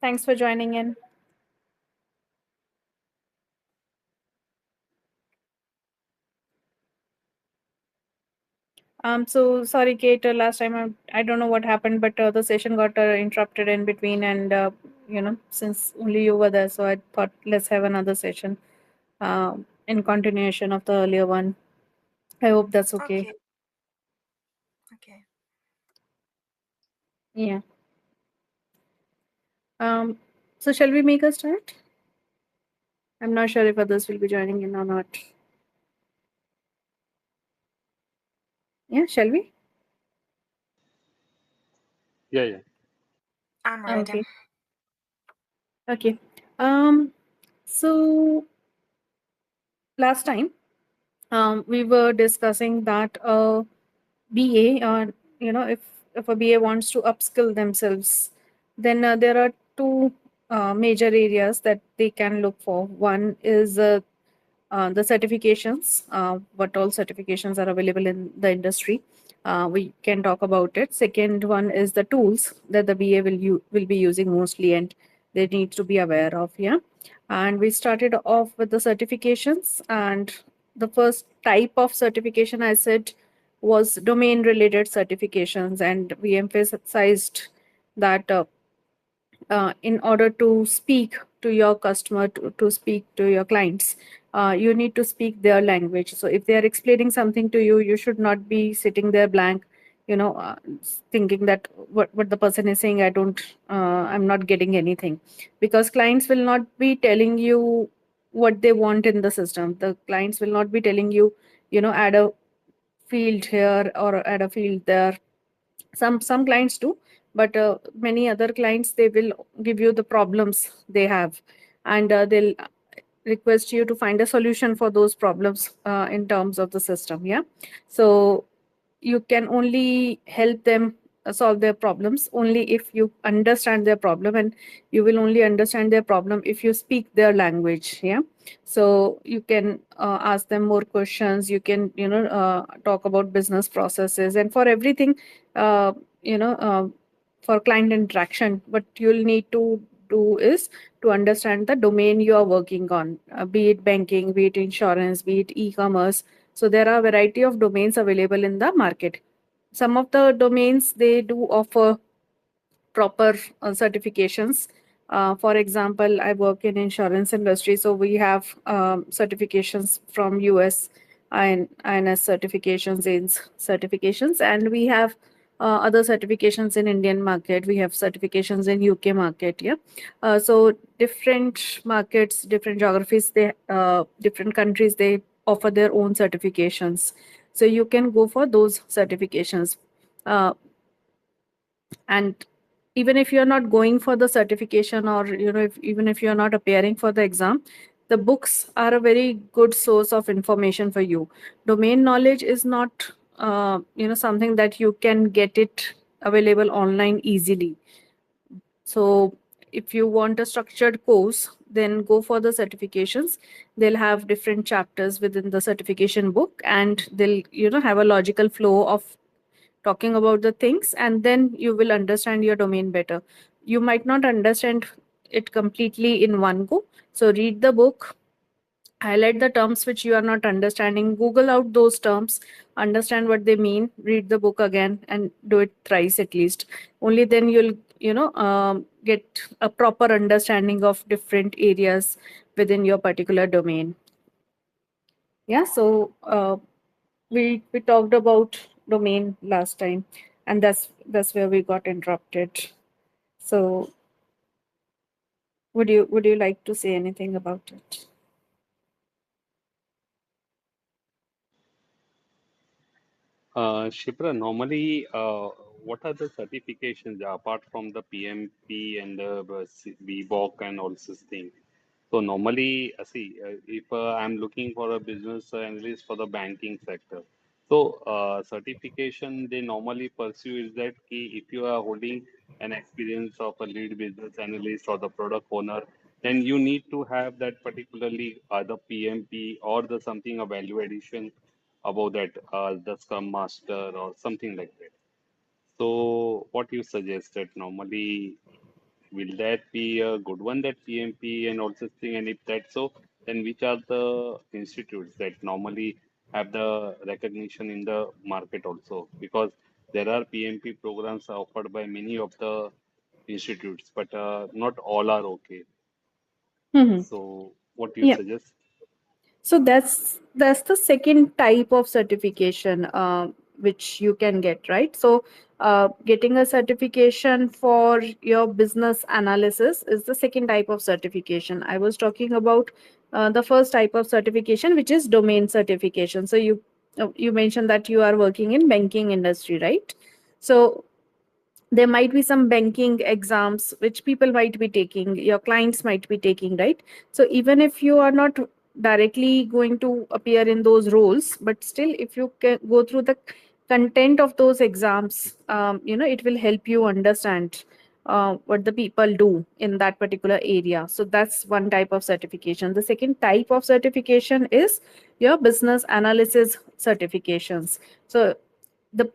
Thanks for joining in. So sorry, Kate. Last time I don't know what happened, but the session got interrupted in between, and since only you were there, so I thought let's have another session in continuation of the earlier one. I hope that's okay. Okay, okay. Yeah. Um. So shall we make a start? I'm not sure if others will be joining in or not. Yeah. Shall we? Yeah, yeah. I'm ready. Okay. Okay. Um. So last time, we were discussing that BA, if a BA wants to upskill themselves, then there are two major areas that they can look for. One is the certifications, what all certifications are available in the industry. We can talk about it. Second one is the tools that the BA will be using mostly, and they need to be aware of. Yeah, and we started off with the certifications, and the first type of certification I said was domain related certifications, and we emphasized that in order to speak to your customer, to speak to your clients, you need to speak their language. So if they are explaining something to you, you should not be sitting there blank, thinking that what the person is saying, I'm not getting anything, because clients will not be telling you what they want in the system. The clients will not be telling you, add a field here or add a field there. Some clients do, but many other clients, they will give you the problems they have, and they'll request you to find a solution for those problems in terms of the system. Yeah, so you can only help them solve their problems only if you understand their problem, and you will only understand their problem if you speak their language. Yeah, so you can ask them more questions. You can talk about business processes, and for everything, uh, you know uh, for client interaction, what you'll need to do is to understand the domain you are working on, be it banking, be it insurance, be it e-commerce. So there are a variety of domains available in the market. Some of the domains, they do offer proper certifications. For example, I work in insurance industry, so we have certifications from US and INS certifications, AINS certifications, and we have other certifications in Indian market. We have certifications in UK market. Yeah, so different markets, different geographies, different countries, they offer their own certifications. So you can go for those certifications. Uh, and even if you're not going for the certification, or even if you're not appearing for the exam, the books are a very good source of information for you. Domain knowledge is not something that you can get it available online easily. So if you want a structured course, then go for the certifications. They'll have different chapters within the certification book, and they'll have a logical flow of talking about the things, and then you will understand your domain better. You might not understand it completely in one go, so read the book, highlight the terms which you are not understanding, google out those terms, understand what they mean, read the book again, and do it thrice at least. Only then you'll get a proper understanding of different areas within your particular domain. Yeah, so we talked about domain last time, and that's where we got interrupted. So would you like to say anything about it? Shipra, normally, what are the certifications apart from the PMP and the VBOC and all this thing? So normally, see, if I'm looking for a business analyst for the banking sector, so certification they normally pursue is that if you are holding an experience of a lead business analyst or the product owner, then you need to have that particularly the PMP or the something of value addition about that, the Scrum Master or something like that. So what you suggested normally? will that be a good one, that PMP and all such thing? And if that's so, then which are the institutes that normally have the recognition in the market also? Because there are PMP programs offered by many of the institutes, but not all are okay. Mhm. So, what do you Yeah. suggest? So that's the second type of certification which you can get, right? So getting a certification for your business analysis is the second type of certification. I was talking about the first type of certification, which is domain certification. So you mentioned that you are working in banking industry, right? So there might be some banking exams which people might be taking, your clients might be taking, right? So even if you are not directly going to appear in those roles, but still if you can go through the content of those exams, it will help you understand what the people do in that particular area. So that's one type of certification. The second type of certification is your business analysis certifications. So the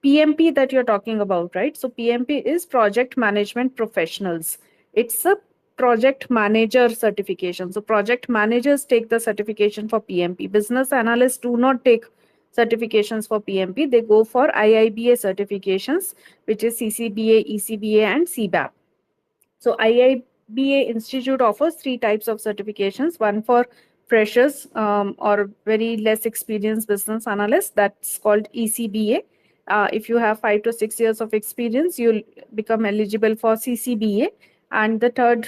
PMP that you're talking about, right? So PMP is Project Management Professionals. It's a project manager certification. So project managers take the certification for PMP. Business analysts do not take certifications for PMP. They go for IIBA certifications, which is CCBA, ECBA, and CBAP. So IIBA Institute offers three types of certifications. One for freshers or very less experienced business analysts. That's called ECBA. If you have 5 to 6 years of experience, you'll become eligible for CCBA. And the third,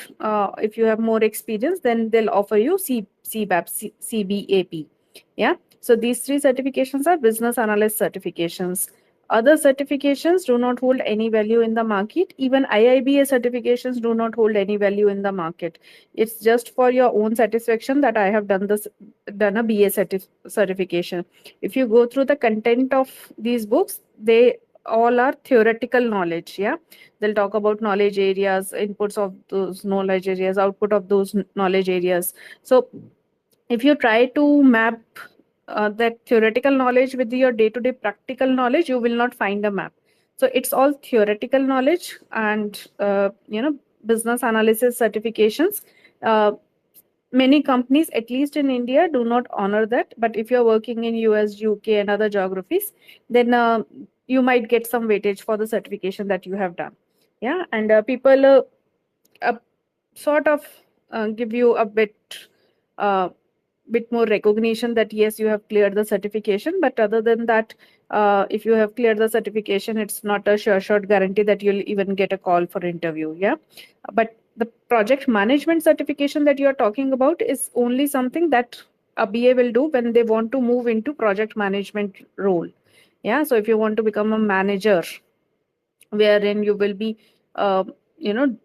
if you have more experience, then they'll offer you CBAP, CBAP. Yeah. So these three certifications are business analyst certifications. Other certifications do not hold any value in the market. Even IIBA certifications do not hold any value in the market. It's just for your own satisfaction that I have done a BA certification. If you go through the content of these books, they all are theoretical knowledge. Yeah, they'll talk about knowledge areas, inputs of those knowledge areas, output of those knowledge areas. So if you try to map that theoretical knowledge with your day-to-day practical knowledge, you will not find a map. So it's all theoretical knowledge. And business analysis certifications, uh, many companies, at least in India, do not honor that. But if you're working in US, UK, and other geographies, then you might get some weightage for the certification that you have done. Yeah. And people uh, sort of give you a uh, bit more recognition that yes, you have cleared the certification. But other than that, if you have cleared the certification, it's not a sure shot guarantee that you'll even get a call for interview. Yeah. But the project management certification that you're talking about is only something that a BA will do when they want to move into project management role. Yeah. So if you want to become a manager, wherein you will be uh, you know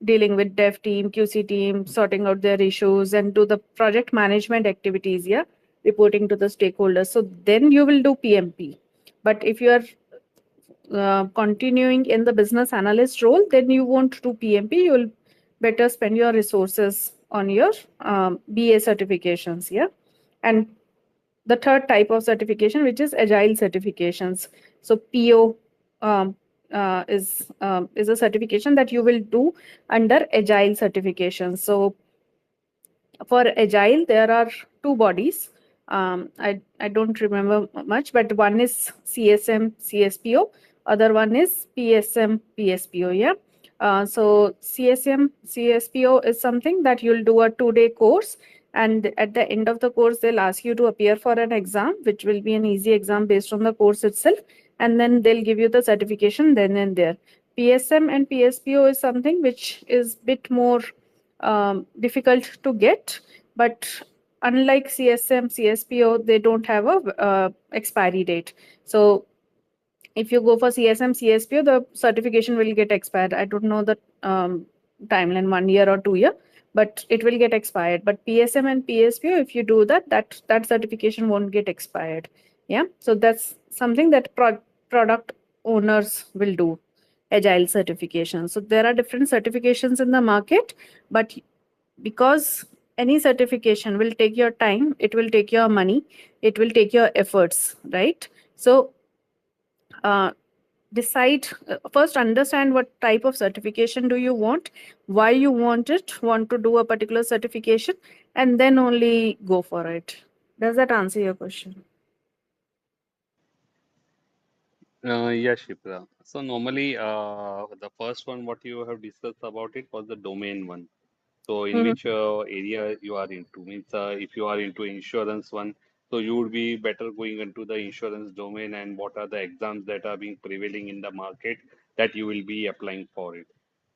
dealing with dev team, QC team, sorting out their issues, and do the project management activities. Yeah, reporting to the stakeholders. So then you will do PMP. But if you are continuing in the business analyst role, then you won't do PMP. You will better spend your resources on your BA certifications. Yeah, and the third type of certification, which is agile certifications. So PO is a certification that you will do under agile certification. So for agile, there are two bodies. I don't remember much, but one is CSM CSPO, other one is PSM PSPO. Yeah. So CSM CSPO is something that you'll do a 2-day course, and at the end of the course they'll ask you to appear for an exam, which will be an easy exam based on the course itself, and then they'll give you the certification then and there. PSM and PSPO is something which is bit more difficult to get, but unlike CSM CSPO, they don't have a expiry date. So if you go for CSM CSPO, the certification will get expired. I don't know the timeline, 1 year or 2 year, but it will get expired. But PSM and PSPO, if you do that, that certification won't get expired. Yeah, so that's something that product owners will do, agile certification. So there are different certifications in the market, but because any certification will take your time, it will take your money, it will take your efforts, right? So uh, decide, first understand what type of certification do you want, why you want it, want to do a particular certification, and then only go for it. Does that answer your question? Yeah, Shipra. So normally, the first one what you have discussed about it was the domain one. So in Mhm. which area you are into means if you are into insurance one, so you would be better going into the insurance domain and what are the exams that are being prevailing in the market that you will be applying for it.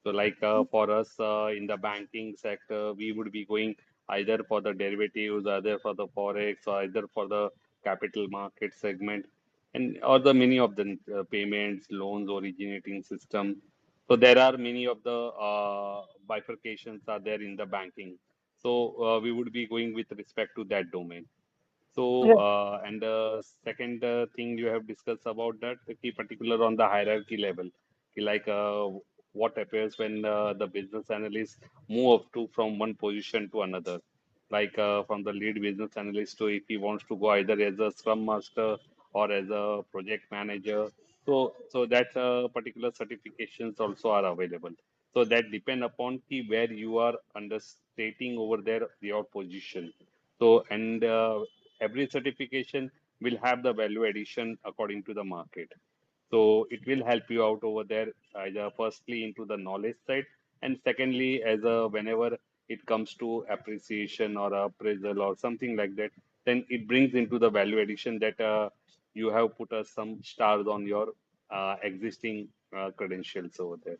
So like for us in the banking sector, we would be going either for the derivatives, either for the forex, or either for the capital market segment, and or the many of the payments, loans, originating system. So there are many of the bifurcations are there in the banking. So we would be going with respect to that domain. So, Right. and the second thing you have discussed about that, the key particular on the hierarchy level, like what appears when the business analyst move up to from one position to another, like from the lead business analyst to if he wants to go either as a scrum master or as a project manager. So that particular certifications also are available. So that depend upon key where you are understating over there your position. So and every certification will have the value addition according to the market. So it will help you out over there, either firstly into the knowledge side, and secondly, as a whenever it comes to appreciation or appraisal or something like that, then it brings into the value addition that you have put some stars on your existing credentials over there.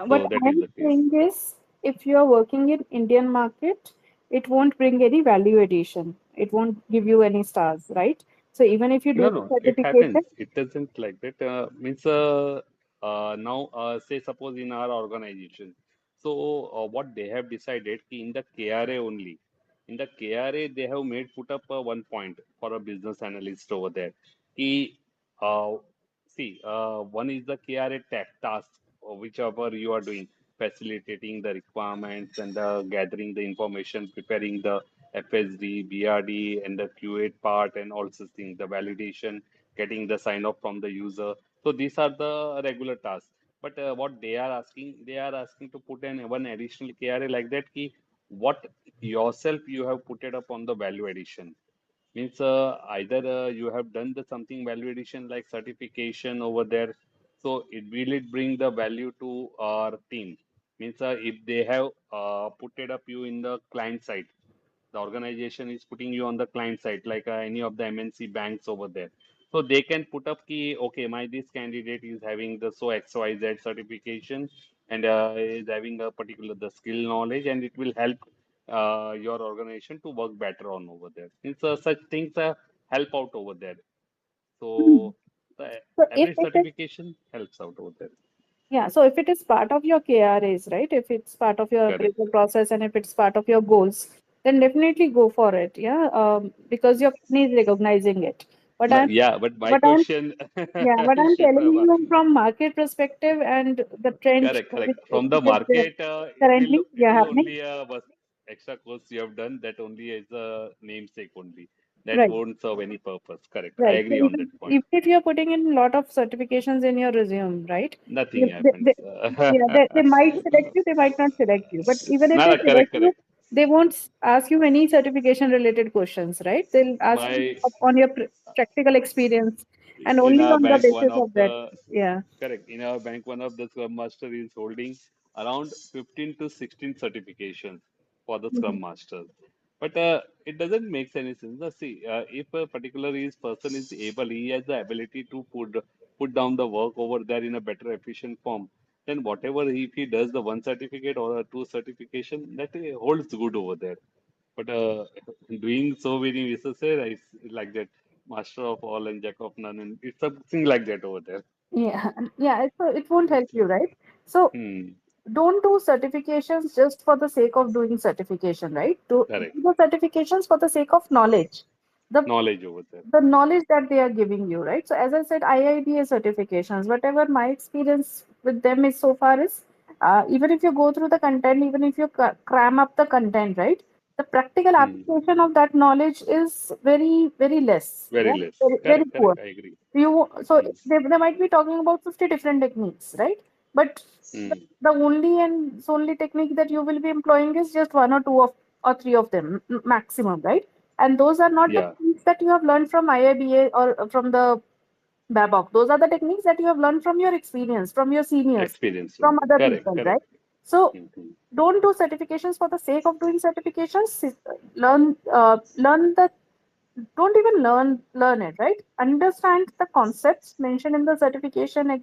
What So that is I'm the case. saying is, if you are working in Indian market, it won't bring any value addition. It won't give you any stars, right? So even if you No, do the no, it certification, happens. It doesn't like that. Means now, say suppose in our organization, so what they have decided ki in the KRA only, in the KRA they have made put up one point for a business analyst over there. Ki, uh, see, one is the KRA task, whichever you are doing, facilitating the requirements and gathering the information, preparing the FSD, BRD, and the QA part, and all such things, the validation, getting the sign off from the user. So these are the regular tasks. But what they are asking to put in one additional KRA like that. Ki what yourself you have put it up on the value addition. Means either you have done the something value addition like certification over there. So it will it bring the value to our team. Means if they have put it up you in the client side, the organization is putting you on the client side like any of the MNC banks over there, so they can put up key okay my this candidate is having the so XYZ certification and is having a particular the skill knowledge and it will help your organization to work better on over there. It's such things help out over there. hmm. So the, So if every it is, certification helps out over there. yeah, so if it is part of your KRAs, right? If it's part of your Correct. appraisal process and if it's part of your goals, then definitely go for it. Yeah, because your company is recognizing it. But No, I'm, yeah, but my but I'm, question, yeah, but I'm telling Shiprabha, you from market perspective and the trend correct, correct. which, From the which is market, currently, it yeah, will happening. only extra course you have done that only as a namesake only. That Right. won't serve any purpose. Correct. I Right. So agree on that point. even if you're putting in a lot of certifications in your resume, right? Nothing They, happens. they, yeah, they might select you, they might not select you. But even if No, they no, select correct, you, correct. they won't ask you any certification related questions, right? They'll ask you My on your practical experience and in only our on the bank, one basis of of that. the Yeah. correct in our bank, one of the Scrum Master is holding around 15 to 16 certifications for the Scrum Mhm. Masters. But it doesn't make any sense. See, if a particular is person is able, he has the ability to put down the work over there in a better efficient form. Then whatever if he does the one certificate or a two certification, that holds good over there. But doing so many necessary is like that, master of all and jack of none, and it's something like that over there. Yeah. Yeah. It won't help It's, you, right? So hmm, don't do certifications just for the sake of doing certification, right? Do correct. the certifications for the sake of knowledge. The Knowledge over there. the knowledge that they are giving you, right? So as I said, IIBA certifications, whatever my experience with them is so far is, even if you go through the content, even if you cram up the content, right? the practical Hmm. application of that knowledge is very, very less. Very Yeah, less. very, very Correct, poor. correct. I agree. You so Hmm. they might be talking about 50 different techniques, right? But the, Hmm. the only and only technique that you will be employing is just one or two of or three of them maximum, right? And those are not the Yeah. techniques that you have learned from IIBA or from the Babok. Those are the techniques that you have learned from your experience, from your seniors, Experience from only. other Correct, people, right? correct. So Hmm. Hmm. don't do certifications for the sake of doing certifications. Learn the don't even learn it, right? Understand the concepts mentioned in the certification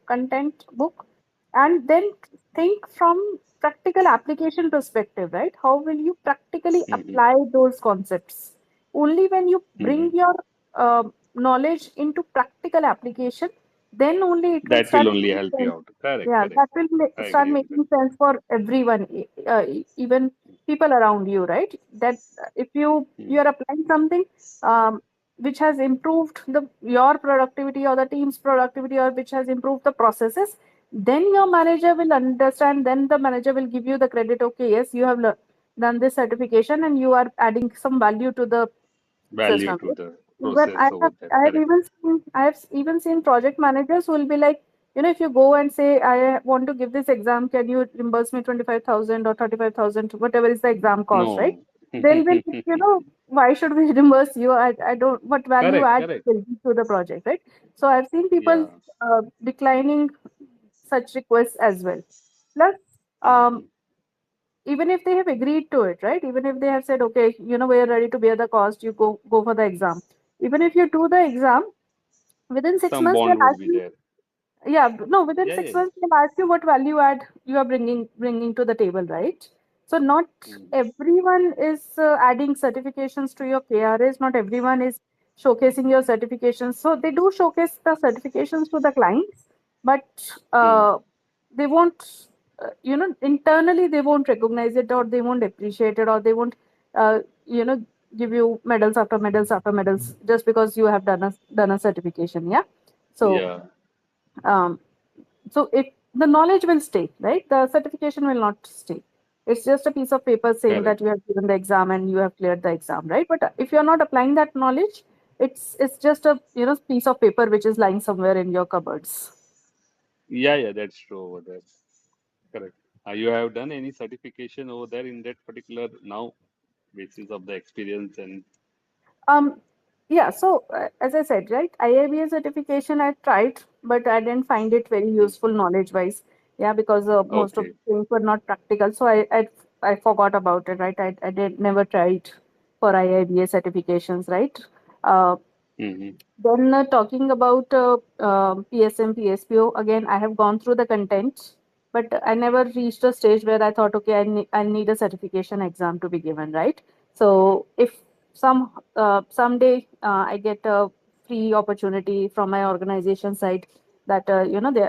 content book, and then think from practical application perspective, right? How will you practically Hmm. apply those concepts? Only when you bring Hmm. your knowledge into practical application, then only it will That start will only making help you sense. out. Correct, Yeah, correct. that will I start agree with that. making sense for everyone, even people around you, right? That if you Hmm. are applying something um, which has improved the your productivity or the team's productivity, or which has improved the processes, then your manager will understand. Then the manager will give you the credit. Okay, yes, you have done this certification and you are adding some value to the Value system. to the Even process over there. Correct. I have even seen project managers who will be like, if you go and say, I want to give this exam, can you reimburse me 25,000 or 35,000, whatever is the exam cost, right? No. They'll be like, why should we reimburse you? I don't, what value Correct, add correct. will be to the project, right? So I've seen people Yeah. declining such requests as well. Plus, um, Hmm. even if they have agreed to it, right? Even if they have said, okay, we are ready to bear the cost, you go for the exam. Even if you do the exam, within six Some months bond they'll would ask be you, there. yeah, no, within Yeah, six yeah, yeah. months they'll ask you what value add you are bringing to the table, right? So not Hmm. everyone is adding certifications to your KRAs. Not everyone is showcasing your certifications. So they do showcase the certifications to the clients, but Hmm. they won't, internally they won't recognize it, or they won't appreciate it, or they won't, uh, you know, give you medals after medals after medals just because you have done a certification. Yeah. So Yeah. um, so if the knowledge will stay, right? The certification will not stay. It's just a piece of paper saying Correct. that you have given the exam and you have cleared the exam, right? But if you're not applying that knowledge, it's just a piece of paper which is lying somewhere in your cupboards. Yeah, yeah, that's true over there. Correct. You have done any certification over there in that particular now basis of the experience and Um, yeah, so as I said, right, IIBA certification I tried, but I didn't find it very hmm. useful knowledge-wise. Yeah, because most of Okay. the things were not practical, so I forgot about it, right? I did never tried for IIBA certifications, right? Uh, Hmm. then talking about PSM, PSPO, again, I have gone through the content, but I never reached a stage where I thought, okay, I need a certification exam to be given, right? So if someday I get a free opportunity from my organization side that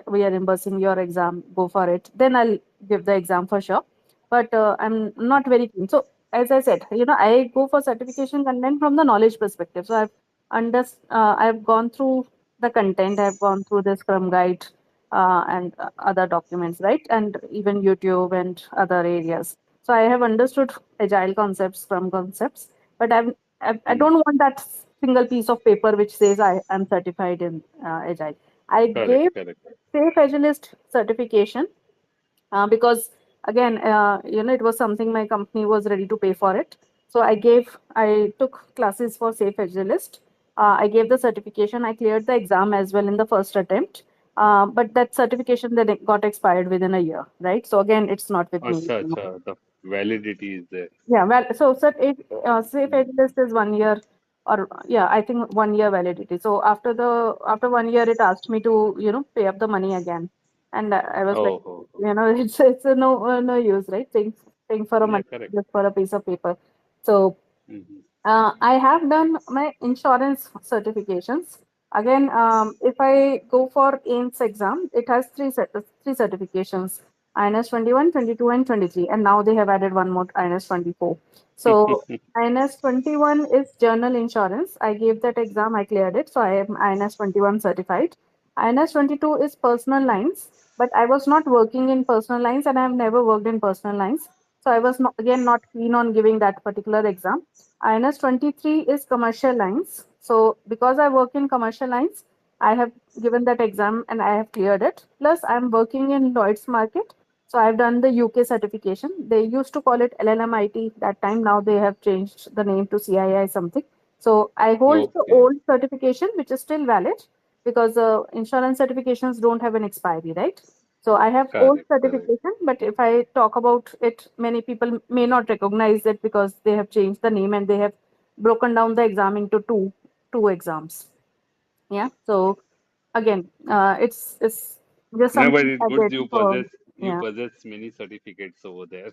we are reimbursing your exam, go for it. Then I'll give the exam for sure. But I'm not very keen. So as I said, I go for certification content from the knowledge perspective. So I've gone through the content, I've gone through the Scrum guide and other documents, right? And even YouTube and other areas. So I have understood agile concepts, Scrum concepts, but I Hmm. don't want that single piece of paper which says I am certified in agile. I Correct, gave correct. Safe Agilist certification because again it was something my company was ready to pay for it. So I took classes for Safe Agilist. I gave the certification, I cleared the exam as well in the first attempt. But that certification then it got expired within a year, right? So again, it's not with me Acha, anymore. acha. The validity is there. Yeah, well, so Safe Hmm. Edgelist is 1 year, or yeah, I think 1 year validity. So after 1 year, it asked me to pay up the money again, and I was like, Oh, oh, oh. it's a no use, right? Paying for a Yeah, money correct. just for a piece of paper. So Hmm. I have done my insurance certifications. Again, if I go for AIMS exam, it has three certifications: INS 21, 22, and 23. And now they have added one more, INS 24. So INS 21 is general insurance. I gave that exam, I cleared it. So I am INS 21 certified. INS 22 is personal lines, but I was not working in personal lines and I have never worked in personal lines. So I was not, again not keen on giving that particular exam. INS 23 is commercial lines. So because I work in commercial lines, I have given that exam and I have cleared it. Plus, I'm working in Lloyd's market. So I've done the UK certification. They used to call it LLMIT that time. Now they have changed the name to CII something. So I hold the Okay. old certification, which is still valid because insurance certifications don't have an expiry, right? So I have old Correct. Correct. certification, but if I talk about it, many people may not recognize it because they have changed the name and they have broken down the exam into two exams. Yeah. So again, it's just No, but something it's I good did for, you yeah. possess many certificates over there.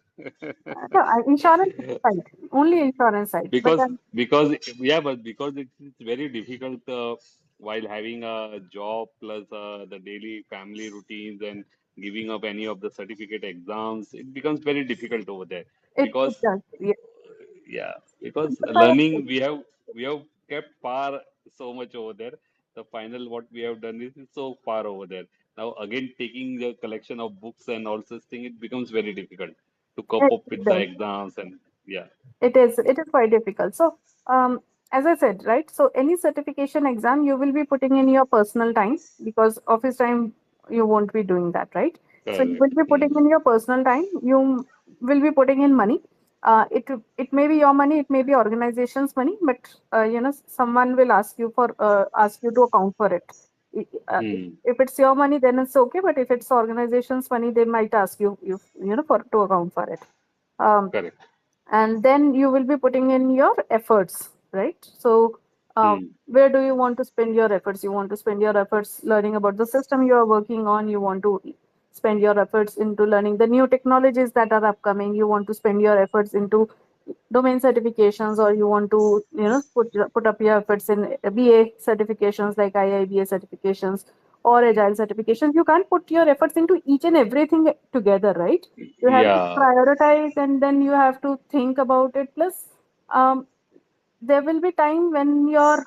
No, insurance side, only insurance side. But Because yeah, but because it's very difficult while having a job plus the daily family routines and giving up any of the certificate exams, it becomes very difficult over there. it Because does. Yeah. yeah, because That's why I learning said we have kept far so much over there. The final what we have done is so far over there. Now again taking the collection of books and all such thing, it becomes very difficult to cope up it with the does. exams and yeah, It is quite difficult. So, as I said, right? So, any certification exam you will be putting in your personal time because office time you won't be doing that, right? So, you will correct. be putting in your personal time. You will be putting in money. It may be your money, it may be organization's money, but someone will ask you to account for it. Hmm. If it's your money, then it's okay. But if it's organization's money, they might ask you for to account for it. Um, Correct. and then you will be putting in your efforts, right? So Hmm. where do you want to spend your efforts? You want to spend your efforts learning about the system you are working on. You want to spend your efforts into learning the new technologies that are upcoming. You want to spend your efforts into domain certifications, or you want to put up your efforts in BA certifications like IIBA certifications or agile certifications. You can't put your efforts into each and everything together, right? You have to Yeah. prioritize and then you have to think about it. Plus, um, there will be time when your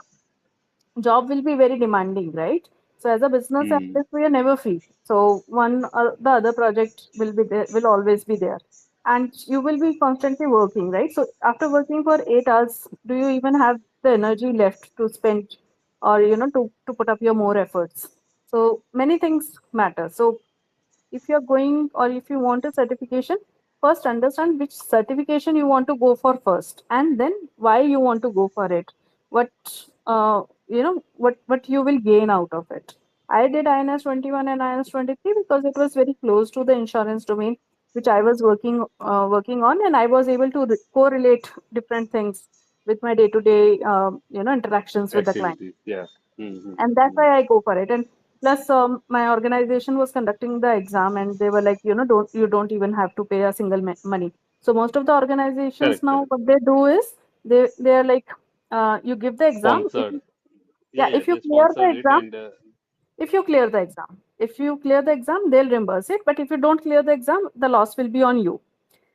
job will be very demanding, right? So as a business Hmm. analyst, we are never free. So one or the other project will be there, will always be there, and you will be constantly working, right? So after working for 8 hours, do you even have the energy left to spend, or to put up your more efforts? So many things matter. So if you're going or if you want a certification, first understand which certification you want to go for first, and then why you want to go for it. What what you will gain out of it. I did INS 21 and INS 23 because it was very close to the insurance domain, which I was working on, and I was able to correlate different things with my day-to-day interactions with the client, Activities. Yeah. Hmm. Hmm. and that's Hmm. why I go for it. And plus, my organization was conducting the exam, and they were like, don't even have to pay a single money. So most of the organizations Correct. now, Correct. what they do is they are like, you give the exam. Sponsored. Yeah. Yeah, Yeah. They sponsored it and if you clear the exam, if you clear the exam, they'll reimburse it. But if you don't clear the exam, the loss will be on you.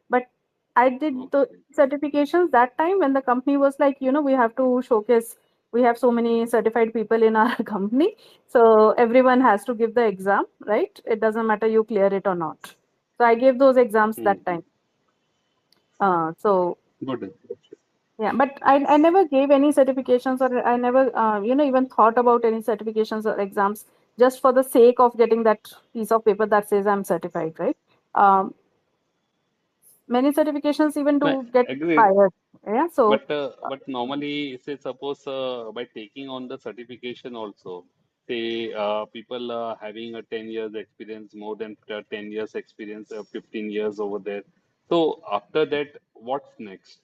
But I did the okay. certifications that time when the company was like, we have to showcase, we have so many certified people in our company. So everyone has to give the exam, right? It doesn't matter you clear it or not. So I gave those exams Hmm. that time. So Good. yeah, but I never gave any certifications, or I never, even thought about any certifications or exams just for the sake of getting that piece of paper that says I'm certified, right? Um, Many certifications even I do get agree. expired. Yeah, so But normally, say suppose by taking on the certification also, say people having a 10 years experience, more than 10 years experience, 15 years over there. So after that, what's next?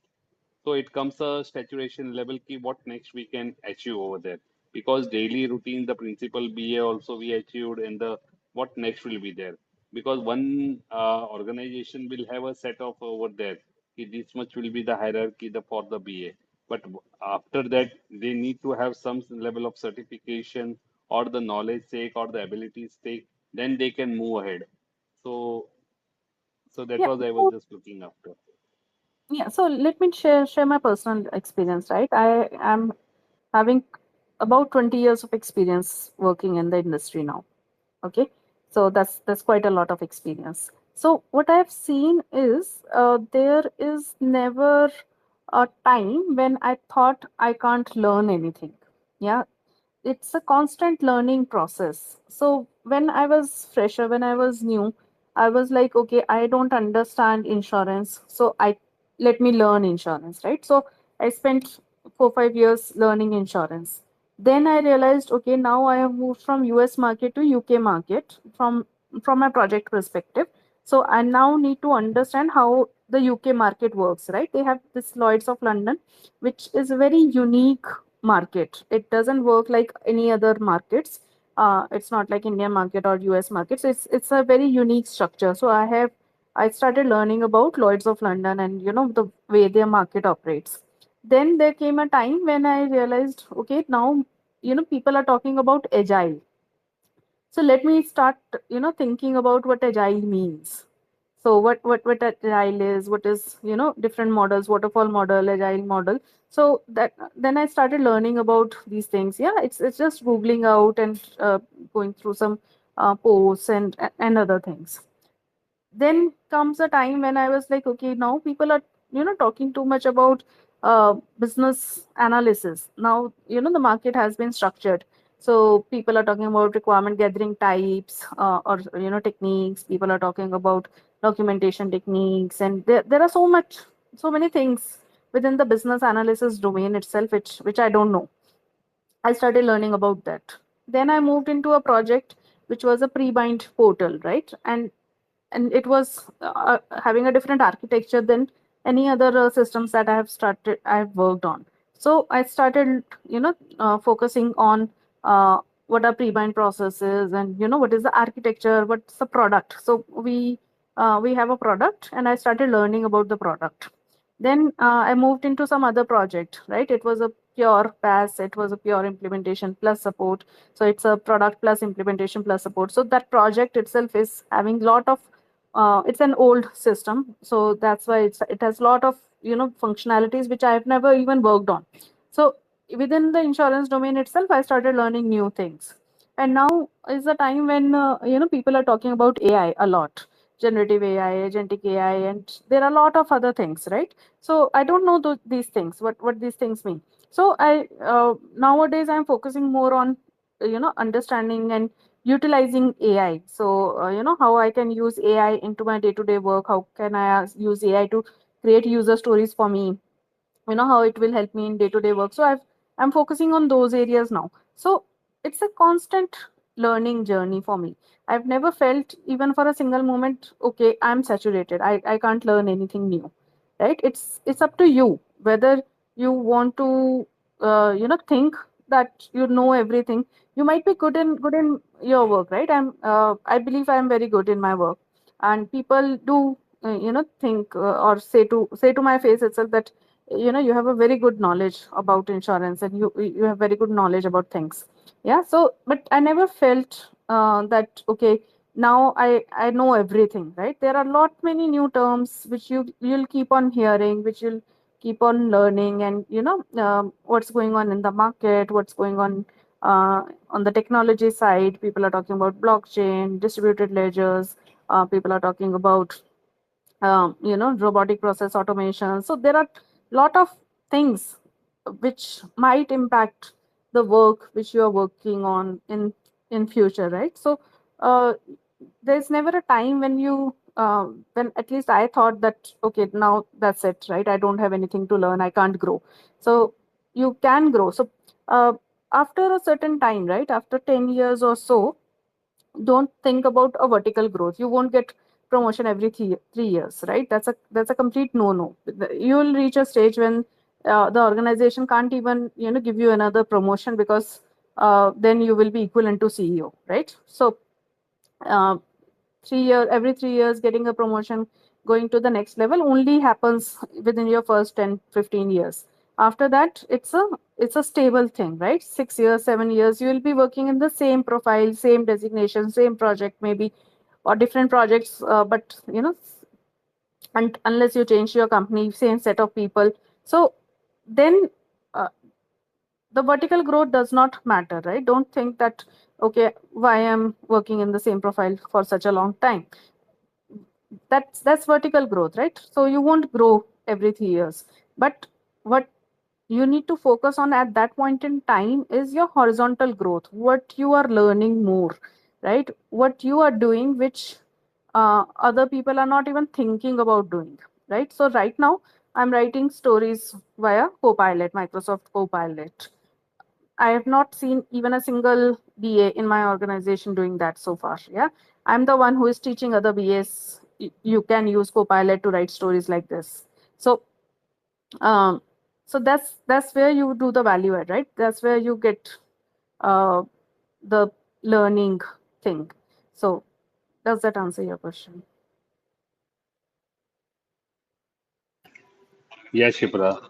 So it comes a saturation level ki what next we can achieve over there. Because daily routine, the principal BA also we achieved and the what next will be there. Because one organization will have a set of over there. Ki this much will be the hierarchy for the BA. But after that, they need to have some level of certification or the knowledge sake or the ability stake, then they can move ahead. So so that yeah, was I was so just looking after. so let me share my personal experience, right? I am having about 20 years of experience working in the industry now. Okay, so that's quite a lot of experience. So what I've seen is there is never a time when I thought I can't learn anything. Yeah, it's a constant learning process. So when I was fresher, when I was new, I was like, okay, I don't understand insurance, so I let me learn insurance, right? So I spent 4 5 years learning insurance. Then I realized, okay, now I have moved from US market to UK market from my project perspective. So I now need to understand how the UK market works, right? They have this Lloyd's of London, which is a very unique market. It doesn't work like any other markets. It's not like Indian market or US markets. It's a very unique structure. So I started learning about Lloyd's of London and the way their market operates. Then there came a time when I realized, okay, now people are talking about agile. So let me start thinking about what agile means. So what agile is, what is different models, waterfall model, agile model. So that then I started learning about these things. Yeah, it's just googling out and going through some posts and other things. Then comes a time when I was like, okay, now people are talking too much about business analysis. Now the market has been structured, so people are talking about requirement gathering types, or techniques. People are talking about documentation techniques, and there are so many things within the business analysis domain itself, which I don't know. I started learning about that. Then I moved into a project which was a pre-bind portal, right? And it was having a different architecture than any other systems that I've worked on. So I started focusing on what are pre-bind processes, and what is the architecture, what's the product. So we have a product, and I started learning about the product. Then I moved into some other project, right? It was a pure pass, it was a pure implementation plus support. So it's a product plus implementation plus support. So that project itself is having lot of it's an old system, so that's why it has a lot of functionalities which I've never even worked on. So within the insurance domain itself, I started learning new things. And now is the time when people are talking about AI a lot, generative AI, agentic AI, and there are a lot of other things, right? So I don't know these things, what these things mean. So I nowadays I'm focusing more on understanding and utilizing AI. So, how I can use AI into my day-to-day work. How can I use AI to create user stories for me? How it will help me in day-to-day work. So I'm focusing on those areas now. So it's a constant learning journey for me. I've never felt even for a single moment, okay, I'm saturated. I can't learn anything new, right? It's up to you whether you want to think that you know everything. You might be good in your work, right? I believe I'm very good in my work, and people do think or say to my face itself that you have a very good knowledge about insurance, and you have very good knowledge about things. Yeah, so but I never felt that, okay, now I know everything, right? There are a lot many new terms which you'll keep on hearing, which you'll keep on learning, and what's going on in the market, what's going on the technology side. People are talking about blockchain, distributed ledgers. People are talking about robotic process automation. So there are lot of things which might impact the work which you are working on in future, right? So uh, there's never a time when at least I thought that, okay, now that's it, right? I don't have anything to learn, I can't grow. So you can grow. So uh, after a certain time, right, after 10 years or so, don't think about a vertical growth. You won't get promotion every 3 years, right? That's a complete no. You will reach a stage when the organization can't even give you another promotion, because then you will be equivalent to CEO, right? So uh, 3 year every 3 years getting a promotion, going to the next level only happens within your first 10 15 years. After that, it's a stable thing, right? 6 years 7 years you will be working in the same profile, same designation, same project maybe, or different projects, but unless you change your company, same set of people. So then uh, the vertical growth does not matter, right? Don't think that, okay, why I'm working in the same profile for such a long time. That's vertical growth, right? So you won't grow every 3 years, but what you need to focus on at that point in time is your horizontal growth, what you are learning more, right? What you are doing which other people are not even thinking about doing, right? So right now I'm writing stories via Copilot, Microsoft Copilot. I have not seen even a single BA in my organization doing that so far. Yeah. I'm the one who is teaching other BAs. You can use Copilot to write stories like this. So, um, so that's where you do the value add, right? That's where you get uh, the learning thing. So, does that answer your question? Yeah, Shipra.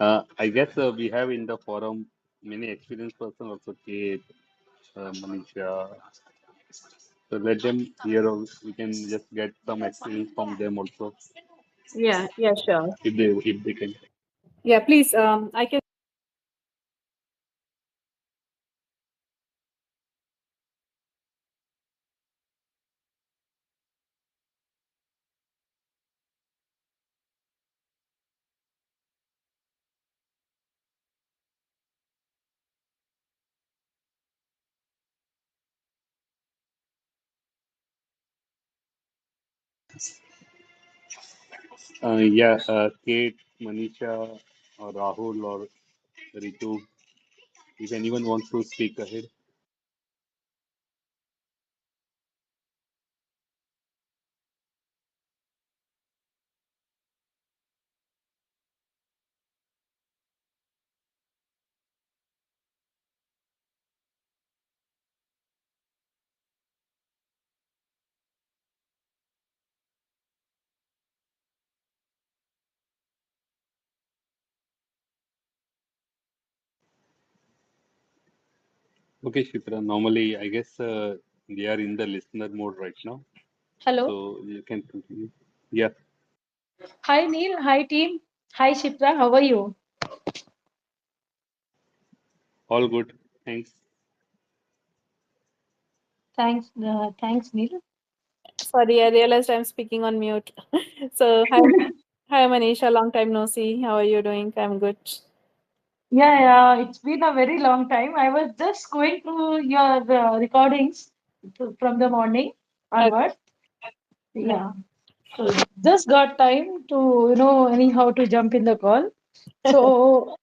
I guess we have in the forum many experienced person also, Kate, Manisha. So let them hear. We can just get some experience from them also, Yeah, yeah, sure. if they can. Yeah, please. I can. Yeah, Kate, Manisha, or Rahul, or Ritu, if anyone wants to speak ahead. Okay, Shipra. Normally, I guess they are in the listener mode right now, Hello. so you can continue. Yeah, Hi Neil. Hi team. Hi Shipra. How are you? all good. Thanks. Thanks Neil. Sorry, I realized I'm speaking on mute. So, hi, Manisha. Long time no see. How are you doing? I'm good. Yeah, yeah. It's been a very long time. I was just going through your recordings from the morning Okay. onward. Yeah. So just got time to anyhow to jump in the call. So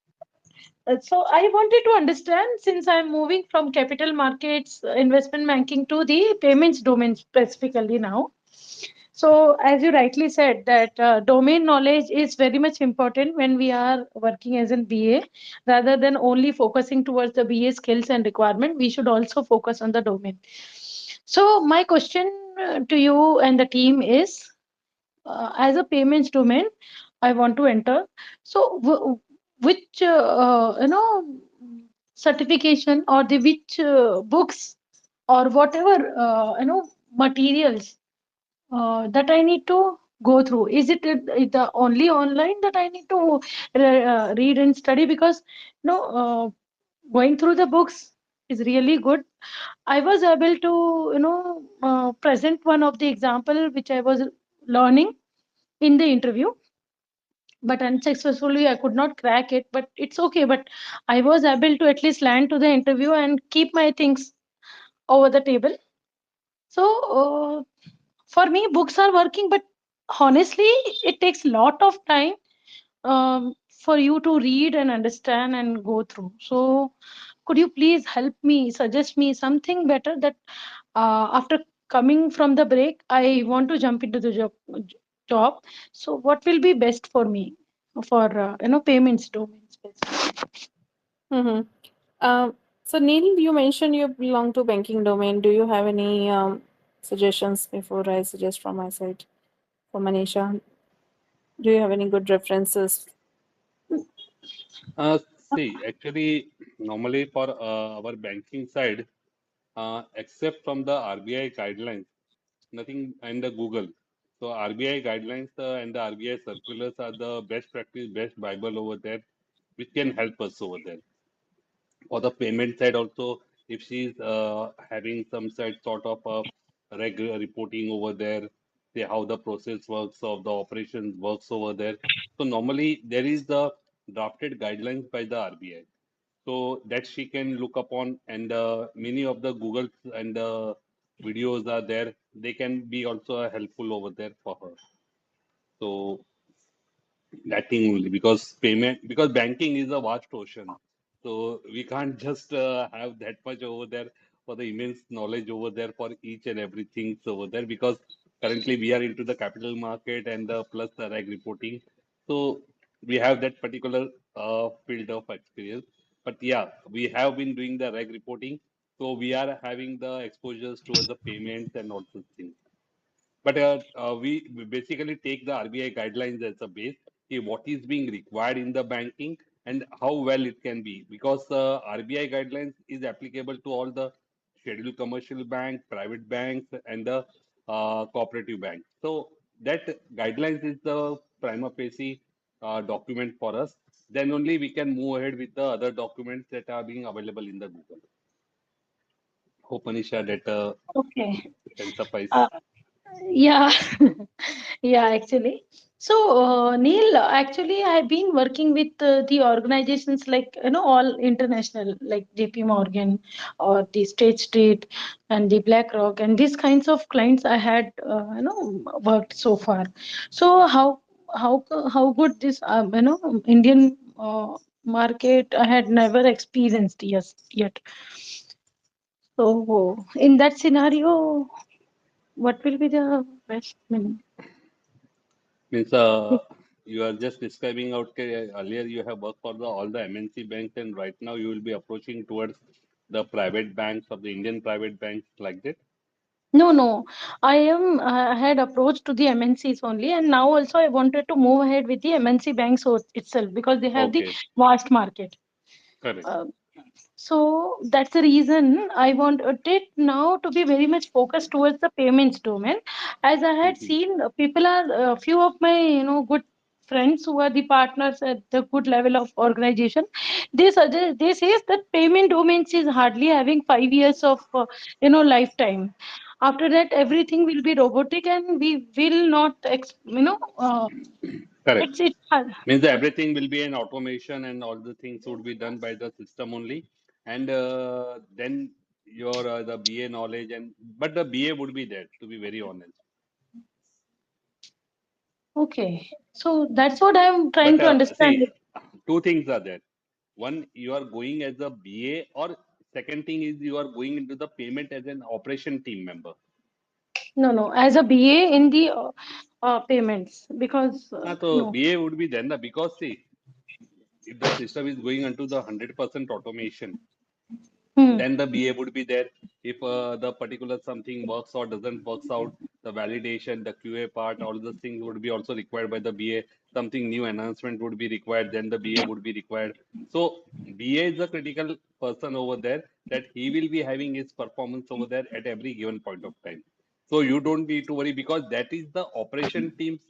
so I wanted to understand since I'm moving from capital markets, investment banking to the payments domain specifically now. So, as you rightly said, that domain knowledge is very much important when we are working as an BA, rather than only focusing towards the BA skills and requirement. We should also focus on the domain. So, my question to you and the team is, as a payments domain, I want to enter. So, which certification or the which books or whatever materials that I need to go through? Is it the only online that I need to read and study? Because going through the books is really good. I was able to present one of the example which I was learning in the interview, but unsuccessfully I could not crack it. But it's okay. But I was able to at least land to the interview and keep my things over the table. So for me books are working, but honestly it takes a lot of time for you to read and understand and go through. So could you please help me, suggest me something better that after coming from the break I want to jump into the job. So what will be best for me for payments domain specifically? Mm-hmm. Um, so, Neil, you mentioned you belong to banking domain. Do you have any suggestions before I suggest from my side for Manisha? Do you have any good references? See, actually, normally for our banking side, except from the RBI guidelines, nothing and the Google. So RBI guidelines and the RBI circulars are the best practice, best Bible over there, which can help us over there. For the payment side also, if she's having some side sort of a regular reporting over there, say how the process works or the operations works over there. So normally there is the drafted guidelines by the RBI. So that she can look upon, and many of the Googles and videos are there. They can be also helpful over there for her. So that thing only, because banking is a vast ocean, so we can't just have that much over there for the immense knowledge over there for each and everything over there, because currently we are into the capital market and plus the reg reporting, so we have that particular field of experience. But yeah, we have been doing the reg reporting, so we are having the exposures towards the payments and all those things. But we basically take the RBI guidelines as a base, what is being required in the banking and how well it can be. Because RBI guidelines is applicable to all the scheduled commercial banks, private banks, and the cooperative banks. So that guidelines is the prima facie document for us. Then only we can move ahead with the other documents that are being available in the Google. Hope Anisha that Okay. can suffice. Uh, yeah. Yeah, actually. So, Neil, actually, I've been working with the organizations like, all international, like JP Morgan or the State Street and the BlackRock, and these kinds of clients I had, worked so far. So, how good this, Indian market I had never experienced yet. So, in that scenario, what will be the best? Means you are just describing out earlier you have worked for all the MNC banks, and right now you will be approaching towards the private banks or the Indian private banks like that. No, no. I had approached to the MNCs only, and now also I wanted to move ahead with the MNC banks itself because they have the Okay, vast market. correct. Uh, so that's the reason I wanted it now to be very much focused towards the payments domain. As I had Mhm. seen, people are few of my good friends who are the partners at the good level of organization. They says that payment domains is hardly having 5 years of lifetime. After that, everything will be robotic, and we will not Correct. it's hard. Means that everything will be an automation and all the things would be done by the system only. And then your the BA knowledge, and but the BA would be there, to be very honest. Okay, so that's what I'm trying But to understand. see, two things are there. One, you are going as a BA, or second thing is you are going into the payment as an operation team member. No, no, as a BA in the payments, because So no. BA would be then, because see, if the system is going into the 100% automation, Hmm. then the BA would be there. If the particular something works or doesn't works out, the validation, the QA part, all those things would be also required by the BA. Something new announcement would be required, then the BA would be required. So BA is a critical person over there, that he will be having his performance over there at every given point of time. So you don't need to worry, because that is the operation team's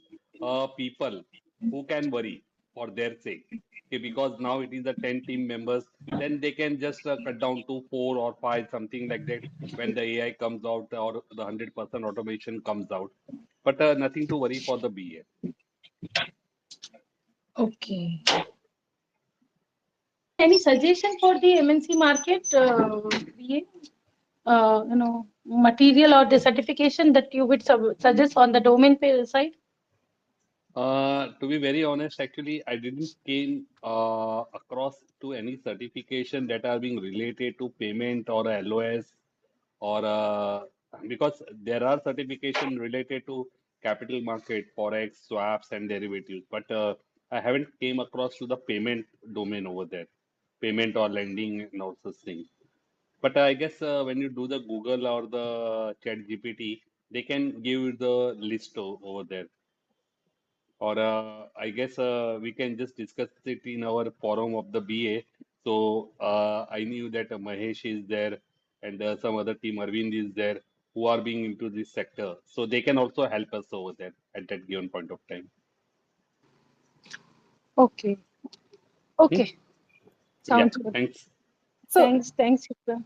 people who can worry for their sake. Okay, because now it is the 10 team members, then they can just cut down to 4 or 5, something like that, when the AI comes out or the 100% automation comes out. But nothing to worry for the BA. Okay. Any suggestion for the MNC market, BA? Material or the certification that you would suggest on the domain side? To be very honest, actually, I didn't came across to any certification that are being related to payment or LOS, or because there are certification related to capital market, forex, swaps, and derivatives, but I haven't came across to the payment domain over there, payment or lending and all such things. But I guess when you do the Google or the Chat GPT, they can give you the list over there. Or I guess we can just discuss it in our forum of the BA. So I knew that Mahesh is there, and some other team, Arvind is there, who are being into this sector. So they can also help us over there at that given point of time. Okay. Hmm? Okay. Yeah, Sounds good. thanks. So Thanks, Yukta.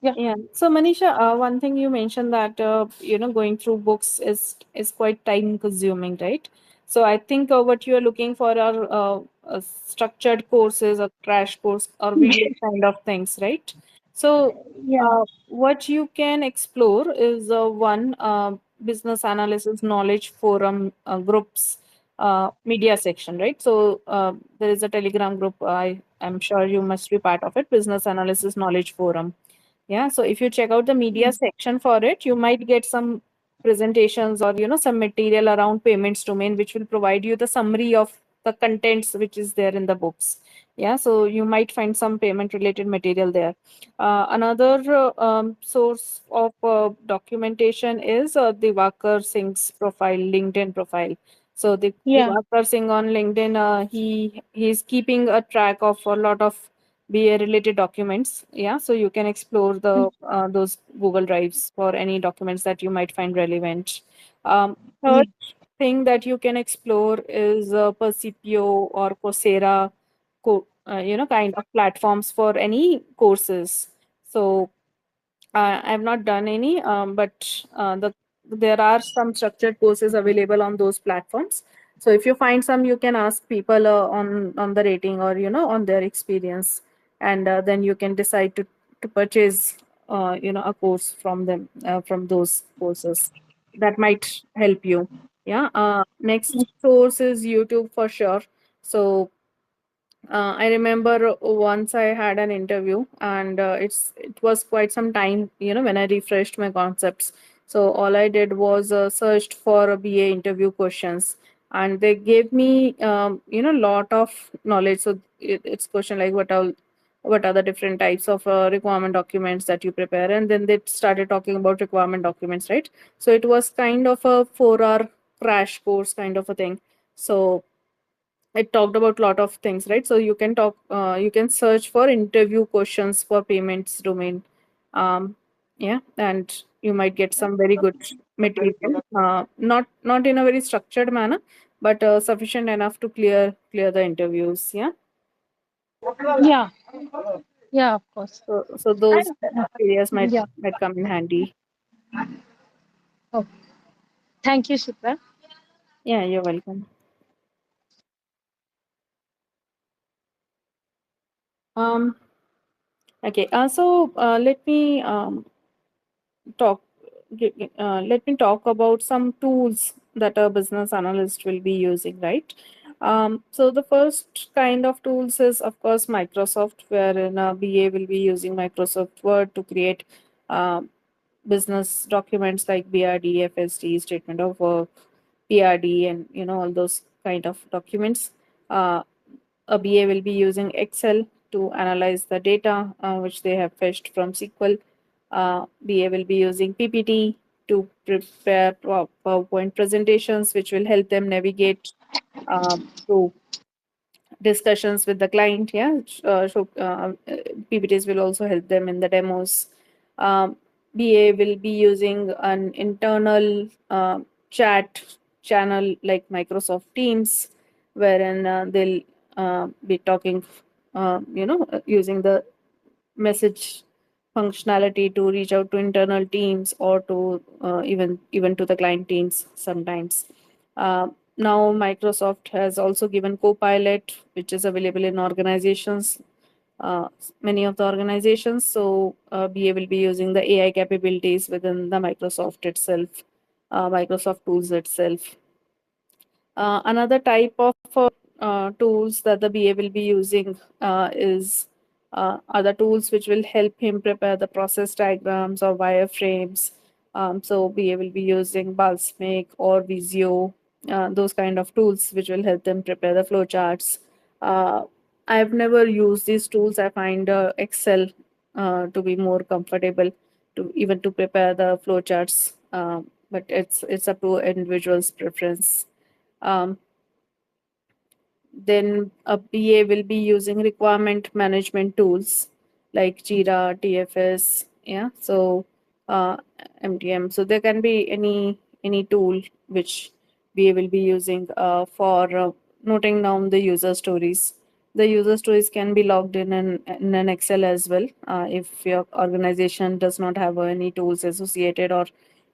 Yeah. Yeah. So Manisha, one thing you mentioned that going through books is quite time consuming, right? So I think what you are looking for are structured courses, or crash course, or video kind of things, right? So Yeah. what you can explore is one business analysis knowledge forum groups media section, right? So there is a Telegram group. I am sure you must be part of it. Business analysis knowledge forum. Yeah, so if you check out the media section for it, you might get some presentations or some material around payments domain, which will provide you the summary of the contents which is there in the books. Yeah, so you might find some payment related material there. Another source of documentation is Divakar Singh's profile, LinkedIn profile. So the Yeah. Divakar Singh on LinkedIn, he's keeping a track of a lot of BA related documents. Yeah, so you can explore the those Google Drives for any documents that you might find relevant. Yeah. Third thing that you can explore is Percipio or Coursera, kind of platforms for any courses. So I have not done any, but there are some structured courses available on those platforms. So if you find some, you can ask people on the rating or on their experience, and then you can decide to purchase a course from them, from those courses. That might help you. Yeah. Next source is YouTube for sure. So I remember once I had an interview, and it was quite some time, when I refreshed my concepts. So all I did was searched for a BA interview questions, and they gave me lot of knowledge. So it's question like what are the different types of requirement documents that you prepare, and then they started talking about requirement documents, right? So it was kind of a 4 hour crash course kind of a thing. So it talked about a lot of things, right? So you can search for interview questions for payments domain. um yeah, and you might get some very good material, not in a very structured manner, but sufficient enough to clear the interviews. Yeah, Yeah. Yeah, of course. so those And areas yeah. might come in handy. Okay. Thank you, Shipra. Yeah, you're welcome. um okay, so talk let me talk about some tools that a business analyst will be using, right? So the first kind of tools is of course Microsoft, wherein a BA will be using Microsoft Word to create um, business documents like BRD, FSD, statement of work, PRD, and all those kind of documents. A BA will be using Excel to analyze the data which they have fetched from SQL. BA will be using PPT to prepare PowerPoint presentations, which will help them navigate through discussions with the client. Yeah, PPTs will also help them in the demos. Um, BA will be using an internal chat channel like Microsoft Teams, wherein they'll be talking, using the message functionality to reach out to internal teams or to even to the client teams sometimes. Now Microsoft has also given Copilot, which is available in organizations, uh, many of the organizations. So BA will be using the AI capabilities within the Microsoft itself, Microsoft tools itself. Another type of tools that the BA will be using is other tools which will help him prepare the process diagrams or wireframes. So BA will be using Balsamiq or Visio, those kind of tools which will help them prepare the flowcharts. Uh, I've never used these tools. I find Excel to be more comfortable to even to prepare the flowcharts. But it's up to individual's preference. Um, then a BA will be using requirement management tools like Jira, TFS, yeah. So uh, MDM. So there can be any tool which BA will be using for noting down the user stories. The user stories can be logged in an Excel as well, if your organization does not have any tools associated, or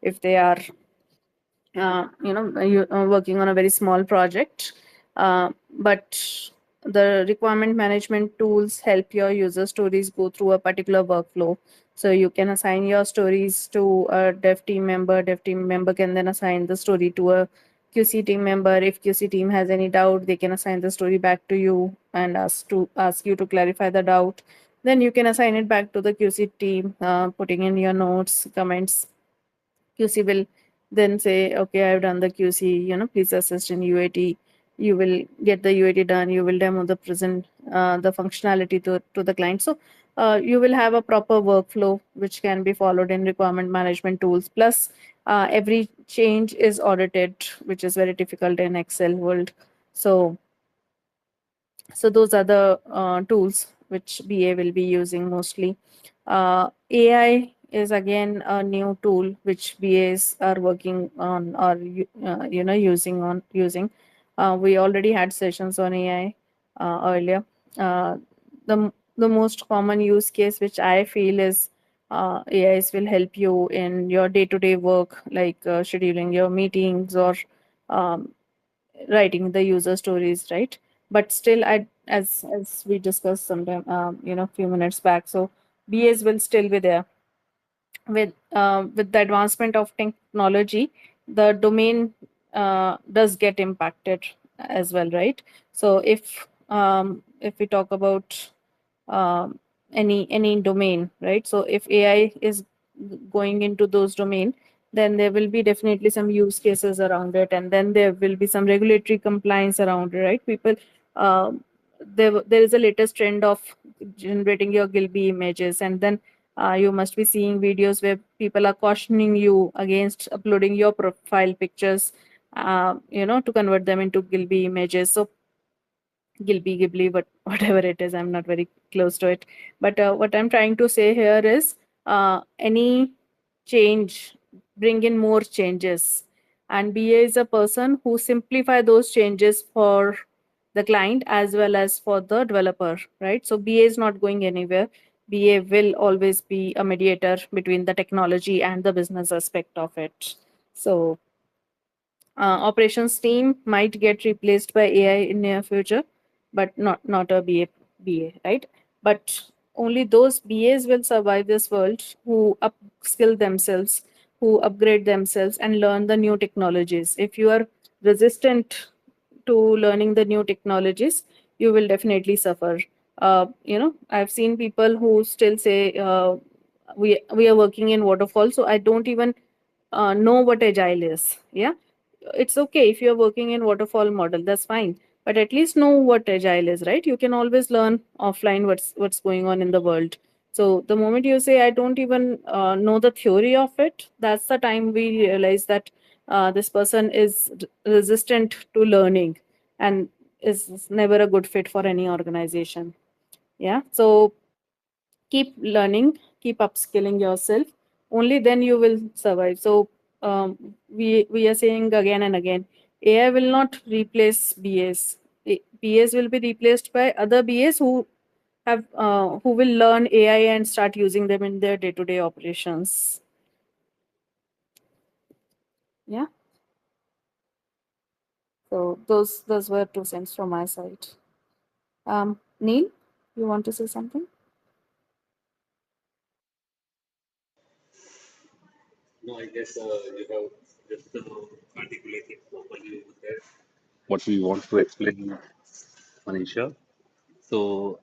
if they are working on a very small project. But the requirement management tools help your user stories go through a particular workflow. So you can assign your stories to a dev team member can then assign the story to a QC team member. If QC team has any doubt, they can assign the story back to you and ask you to clarify the doubt. Then you can assign it back to the QC team, putting in your notes, comments. QC will then say, okay, I've done the QC, please assist in UAT. You will get the UAT done. You will demo the functionality to the client. So you will have a proper workflow which can be followed in requirement management tools. Plus, every change is audited, which is very difficult in Excel world. So those are the tools which BA will be using mostly. AI is again a new tool which BAs are working on, or using. We already had sessions on AI earlier. The most common use case which I feel is AIs will help you in your day-to-day work, like scheduling your meetings, or um, writing the user stories, right? But still, as we discussed sometime, few minutes back, so BAs will still be there. With the advancement of technology, the domain does get impacted as well, right? So if we talk about um, any domain, right? So if AI is going into those domain, then there will be definitely some use cases around it, and then there will be some regulatory compliance around it, right? People, there is a latest trend of generating your Gilby images, and then you must be seeing videos where people are cautioning you against uploading your profile pictures, to convert them into Gilby images. So Ghibli, but whatever it is, I'm not very close to it. But what I'm trying to say here is, any change, bring in more changes. And BA is a person who simplify those changes for the client as well as for the developer, right? So BA is not going anywhere. BA will always be a mediator between the technology and the business aspect of it. So operations team might get replaced by AI in near future, but not a BA, right? But only those BAs will survive this world who upskill themselves, who upgrade themselves and learn the new technologies. If you are resistant to learning the new technologies, you will definitely suffer. I've seen people who still say, we are working in waterfall, so I don't even know what agile is. Yeah, it's okay if you're working in waterfall model, that's fine, but at least know what agile is, right? You can always learn offline what's going on in the world. So the moment you say I don't even know the theory of it, that's the time we realize that this person is resistant to learning, and is never a good fit for any organization. Yeah, so keep learning, keep upskilling yourself. Only then you will survive. So we are saying again and again, AI will not replace BAs. BAs will be replaced by other BAs who will learn AI and start using them in their day-to-day operations. Yeah. So those were 2 cents from my side. Neil, you want to say something? No, I guess you have just articulated properly over there what we want to explain, Manisha. So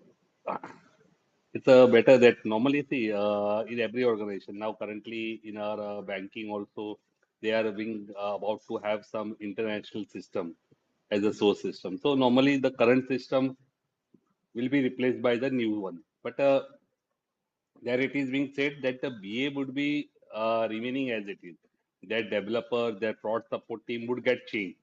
it's better that normally see in every organization now currently in our banking also they are being about to have some international system as a source system. So normally the current system will be replaced by the new one. But there it is being said that the BA would be remaining as it is. That developer, their fraud support team would get changed.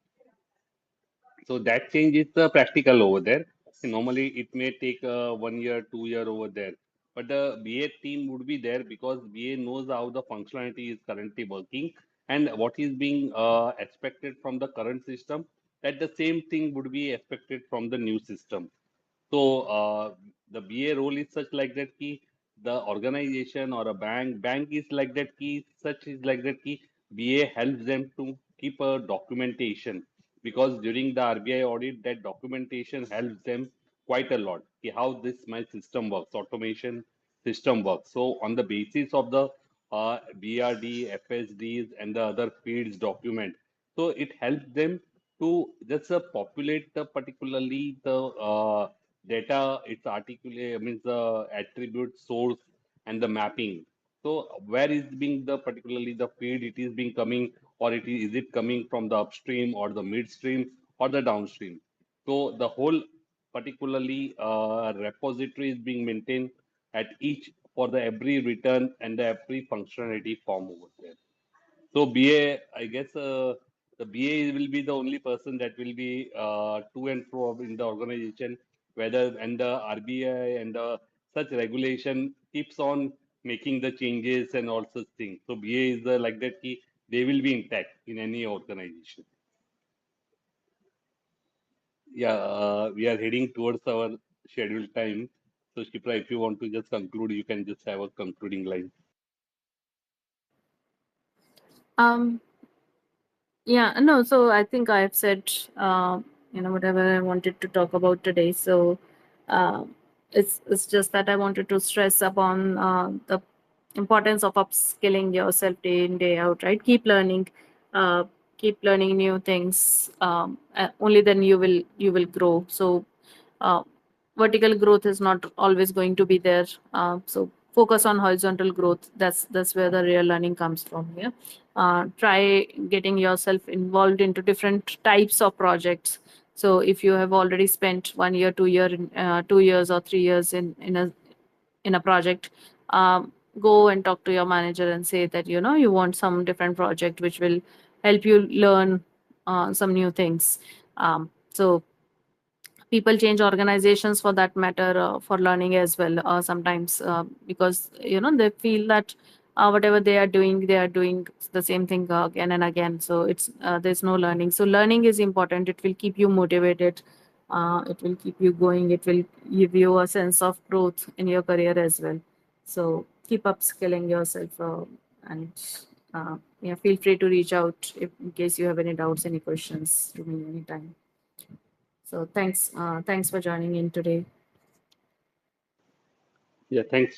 So that change is practical over there. Normally, it may take 1 year, 2 year over there, but the BA team would be there because BA knows how the functionality is currently working and what is being expected from the current system. That the same thing would be expected from the new system. So the BA role is such like that key the organization or a bank is like that key such is like that key BA helps them to keep a documentation because during the RBI audit that documentation helps them quite a lot. Ki how this my system works, automation system works. So on the basis of the BRD, FSDs and the other fields document, so it helps them to just populate the particularly the data, its articulate, means the attribute source and the mapping. So where is being the particularly the feed it is being coming or is it coming from the upstream or the midstream or the downstream. So the whole particularly repository is being maintained at each for the every return and the every functionality form over there. So BA, I guess the BA will be the only person that will be to and fro in the organization, whether and the RBI and such regulation keeps on making the changes and all such things. So BA is like that key, they will be intact in any organization. Yeah, we are heading towards our scheduled time. So Shipra, if you want to just conclude, you can just have a concluding line. Um, Yeah, no, so I think I've said, whatever I wanted to talk about today. So uh, it's just that I wanted to stress upon the importance of upskilling yourself day in, day out, right? Uh, keep learning new things. Only then you will grow. So uh, vertical growth is not always going to be there. So focus on horizontal growth. That's where the real learning comes from. Yeah. Try getting yourself involved into different types of projects. So if you have already spent 1 year, 2 year, 2 years or 3 years in a project, go and talk to your manager and say that you want some different project which will help you learn some new things. So people change organizations for that matter, for learning as well, sometimes, because they feel that whatever they are doing the same thing again and again. So it's there's no learning. So learning is important. It will keep you motivated. It will keep you going. It will give you a sense of growth in your career as well. So keep upskilling yourself, and yeah, feel free to reach out if in case you have any doubts, any questions to me anytime. So thanks for joining in today. Yeah, thanks.